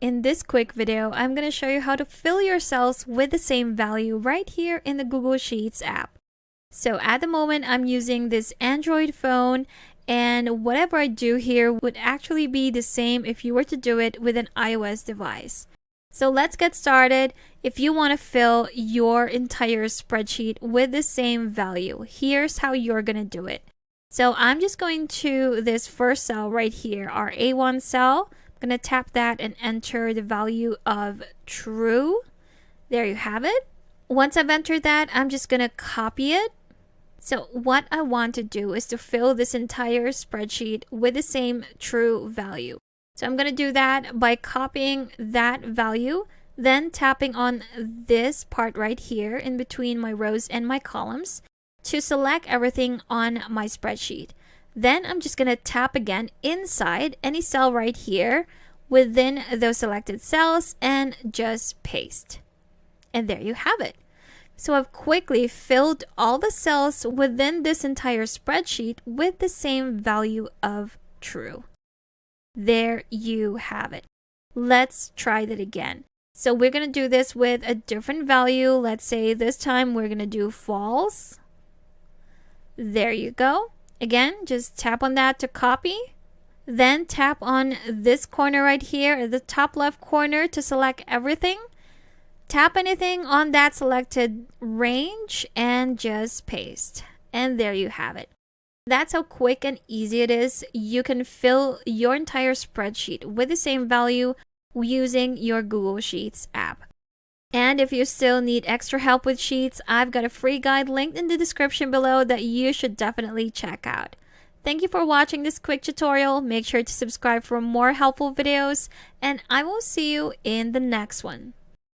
In this quick video, I'm going to show you how to fill your cells with the same value right here in the Google Sheets app. So at the moment, I'm using this Android phone, and whatever I do here would actually be the same if you were to do it with an iOS device. So let's get started. If you want to fill your entire spreadsheet with the same value, here's how you're going to do it. So I'm just going to this first cell right here, our A1 cell. I'm going to tap that and enter the value of true. There you have it. Once I've entered that, I'm just going to copy it. So what I want to do is to fill this entire spreadsheet with the same true value. So I'm going to do that by copying that value, then tapping on this part right here in between my rows and my columns to select everything on my spreadsheet. Then I'm just going to tap again inside any cell right here within those selected cells and just paste. And there you have it. So I've quickly filled all the cells within this entire spreadsheet with the same value of true. There you have it. Let's try that again. So we're going to do this with a different value. Let's say this time we're going to do false. There you go. Again, just tap on that to copy. Then tap on this corner right here at the top left corner to select everything. Tap anything on that selected range and just paste. And there you have it. That's how quick and easy it is. You can fill your entire spreadsheet with the same value using your Google Sheets app. And if you still need extra help with Sheets, I've got a free guide linked in the description below that you should definitely check out. Thank you for watching this quick tutorial. Make sure to subscribe for more helpful videos, and I will see you in the next one.